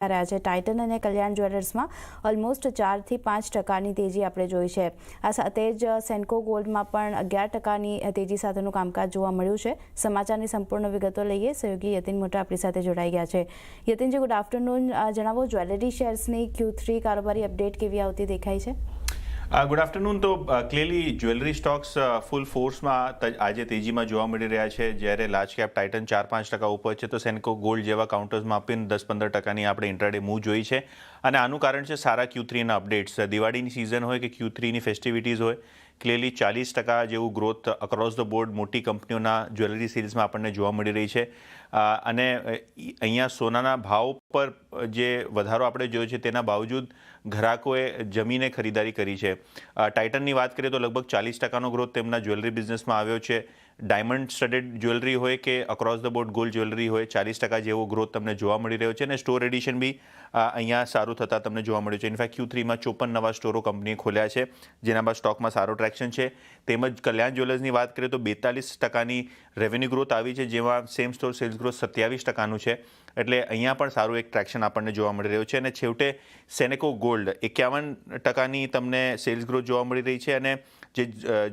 રહ્યા છે। ટાઇટન અને કલ્યાણ જ્વેલર્સમાં ઓલમોસ્ટ 4 થી 5% તેજી આપણે જોઈ છે। આ સાથે જ સેન્કો ગોલ્ડમાં પણ 11% તેજી સાથેનું કામકાજ જોવા મળ્યું છે। સમાચારની સંપૂર્ણ વિગતો લઈએ। સહયોગી યતિન મોટા આપણી સાથે જોડાઈ ગયા છે। યતિનજી, ગુડ આફ્ટરનૂન। જણાવો, જ્વેલરી શેર્સની Q3 કારોબારી અપડેટ કેવી આવતી દેખાય છે? Good afternoon. તો ક્લિયરલી જ્વેલરી સ્ટોક્સ ફૂલ ફોર્સમાં આજે તેજીમાં જોવા મળી રહ્યા છે। જ્યારે લાર્જ કેપ ટાઇટન 4-5% ઉપર છે, તો સેન્કો ગોલ્ડ જેવા કાઉન્ટર્સમાં આપીને 10-15%ની આપણે ઇન્ટ્રાડે મૂવ જોઈ છે। અને આનું કારણ છે સારા Q3ના અપડેટ્સ। દિવાળીની સિઝન હોય કે Q3ની ફેસ્ટિવિટીઝ હોય, ક્લિયરલી 40% જેવું ગ્રોથ અક્રોસ ધ બોર્ડ મોટી કંપનીઓના જ્વેલરી સેલ્સમાં આપણને જોવા મળી રહી છે। અને અહીંયા સોનાના ભાવ પર જે વધારો આપણે જોયો છે તેના બાવજૂદ ગ્રાહકોએ જમીને ખરીદારી કરી છે। ટાઇટનની વાત કરીએ તો લગભગ 40%નો ગ્રોથ તેમના જ્વેલરી બિઝનેસમાં આવ્યો છે। ડાયમંડ સ્ટડેડ જ્વેલરી હોય કે across the board gold jewellery હોય, 40% જેવો ગ્રોથ તમને જોવા મળી રહ્યો છે। અને સ્ટોર એડિશન બી અહીંયા સારું થતાં તમને જોવા મળ્યું છે। ઇનફેક્ટ Q3માં 54 નવા સ્ટોરો કંપનીએ ખોલ્યા છે, જેના બાદ સ્ટોકમાં સારો ટ્રેક્શન છે। તેમજ કલ્યાણ જ્વેલર્સની વાત કરીએ તો 42%ની રેવન્યુ ગ્રોથ આવી છે, જેમાં સેમ સ્ટોર સેલ્સ ગ્રોથ 27%નું છે। એટલે અહીંયા પણ સારું એક ટ્રેક્શન આપણને જોવા મળી રહ્યું છે। અને છેવટે સેનેકો ગોલ્ડ 51%ની તમને સેલ્સ ગ્રોથ જોવા મળી રહી છે। અને જે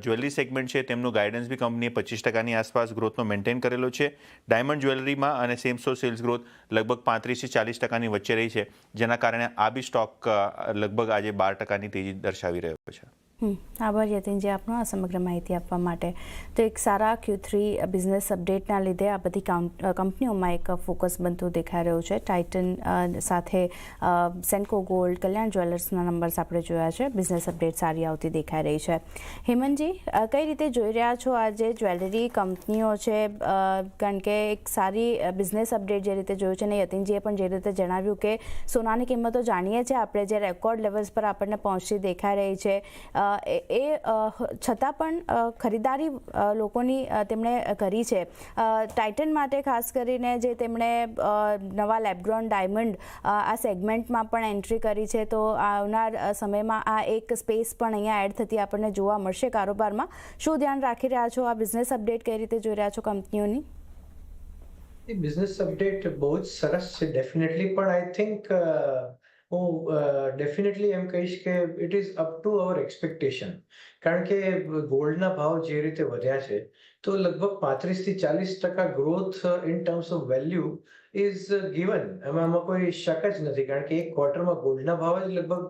જ્વેલરી સેગમેન્ટ છે તેમનું ગાઈડન્સ બી કંપનીએ 25%ની આસપાસ ગ્રોથનો મેન્ટેન કરેલો છે। ડાયમંડ જ્વેલરીમાં અને સેમ સ્ટોર સેલ્સ ગ્રોથ લગભગ 35 થી 40%ની વચ્ચે રહી છે, જેના કારણે આ બી સ્ટોક લગભગ આજે 12%ની તેજી દર્શાવી રહ્યો છે। આભાર યતિનજી આપનો આ સમગ્ર માહિતી આપવા માટે। તો એક સારા Q3 બિઝનેસ અપડેટના લીધે આ બધી કંપનીઓમાં એક ફોકસ બનતું દેખાઈ રહ્યું છે। ટાઇટન સાથે સેન્કો ગોલ્ડ, કલ્યાણ જ્વેલર્સના નંબર્સ આપણે જોયા છે। બિઝનેસ અપડેટ સારી આવતી દેખાઈ રહી છે। હેમંતજી, કઈ રીતે જોઈ રહ્યા છો આજે જ્વેલરી કંપનીઓ છે? કારણ કે એક સારી બિઝનેસ અપડેટ જે રીતે જોયું છે ને યતિનજીએ પણ જે રીતે જણાવ્યું કે સોનાની કિંમતો જાણીએ છીએ આપણે જે રેકોર્ડ લેવલ્સ પર આપણને પહોંચતી દેખાઈ રહી છે, એ છતાં પણ ખરીદારી લોકોની તેમણે કરી છે। ટાઇટન માટે ખાસ કરીને જે તેમણે નવા લેબગ્રોન ડાયમંડ આ સેગમેન્ટમાં પણ એન્ટ્રી કરી છે, તો આવનાર સમયમાં આ એક સ્પેસ પણ અહીંયા એડ થતી આપણને જોવા મળશે કારોબારમાં। શું ધ્યાન રાખી રહ્યા છો? આ બિઝનેસ અપડેટ કઈ રીતે જોઈ રહ્યા છો કંપનીઓની? બિઝનેસ અપડેટ બહુ જ સરસ છે ડેફિનેટલી, પણ આઈ થિંક હું ડેફિનેટલી એમ કહીશ કે it is up to our expectation. કારણ કે ગોલ્ડના ભાવ જે રીતે વધ્યા છે, તો લગભગ 35 થી 40% growth in terms of value is given. એમાં કોઈ શક જ નથી, કારણ કે એક ક્વાર્ટરમાં ગોલ્ડના ભાવ જ લગભગ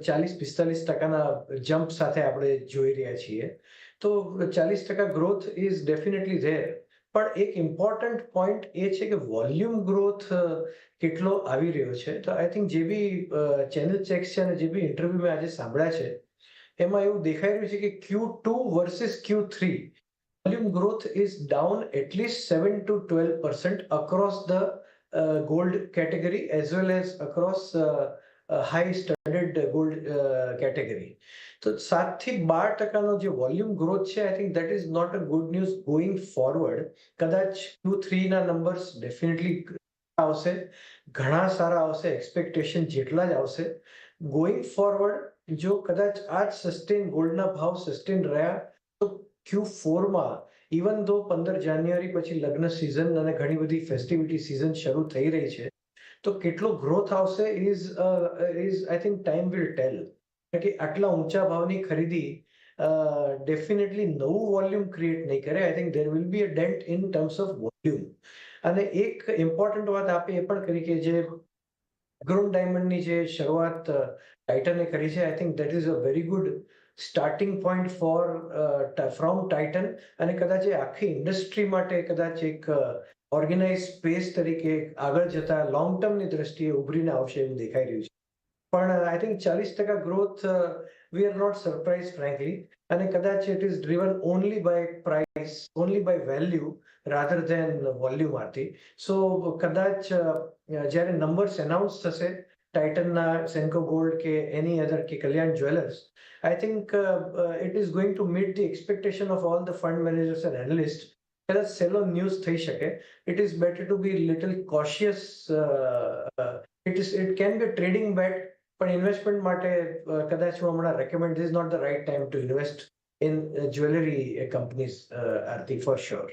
40-45%ના જમ્પ સાથે આપણે જોઈ રહ્યા છીએ। તો 40% ગ્રોથ ઇઝ ડેફિનેટલી ધેર। પણ એક ઇમ્પોર્ટન્ટ પોઈન્ટ એ છે કે વોલ્યુમ ગ્રોથ કેટલો આવી રહ્યો છે। તો આઈ થિંક જે બી ચેનલ ચેક્સ છે અને જે બી ઇન્ટરવ્યુ મેં આજે સાંભળ્યા છે, એમાં એવું દેખાઈ રહ્યું છે કે Q2 versus Q3 volume growth is down at least 7 to 12% across the gold category as well as across high studded gold category। તો 7 થી 12%નો જે વોલ્યુમ ગ્રોથ છે, I think that is not a good news going forward. કદાચ Q3ના numbers definitely આવશે, ઘણા સારા આવશે, expectation જેટલા જ આવશે। ગોઈંગ ફોરવર્ડ જો કદાચ આ જ સસ્ટેન ગોલ્ડના ભાવ સસ્ટેન રહ્યા, તો Q4માં ઇવન ધો 15 જાન્યુઆરી પછી લગ્ન સિઝન અને ઘણી બધી ફેસ્ટિવિટી સિઝન શરૂ થઈ રહી છે, તો કેટલો ગ્રોથ આવશે is I think time will ટેલ। કે આટલા ઊંચા ભાવની ખરીદી ડેફિનેટલી નવું વોલ્યુમ ક્રિએટ નહીં કરે। I think there will be a dent in terms of volume. અને એક ઇમ્પોર્ટન્ટ વાત આપે એ પણ કરી કે જે ગ્રોન ડાયમંડની જે શરૂઆત ટાઇટને કરી છે, I think that is a very good starting point from Titan. અને કદાચ એ આખી ઇન્ડસ્ટ્રી માટે કદાચ એક ઓર્ગેનાઇઝ સ્પેસ તરીકે આગળ જતા લોંગ ટર્મની દ્રષ્ટિએ ઉભરીને આવશે એવું દેખાઈ રહ્યું છે। પણ I think 40% growth we are not surprise frankly. અને કદાચ it is driven only by price, only by value rather than volume Aarti. So કદાચ જ્યારે નંબર્સ એનાઉન્સ થશે ટાઇટનના, સેન્કો ગોલ્ડ કે એની અધર કે Kalyan jewellers, I think it is going to meet the expectation of all the fund managers and analyst. કદાચ સેલો news થઈ શકે। It is better to be little cautious. It can be trading bet, પણ investment માટે કદાચ હું હમણાં recommend, this is not the right time to invest in jewellery companies Aarti, for sure.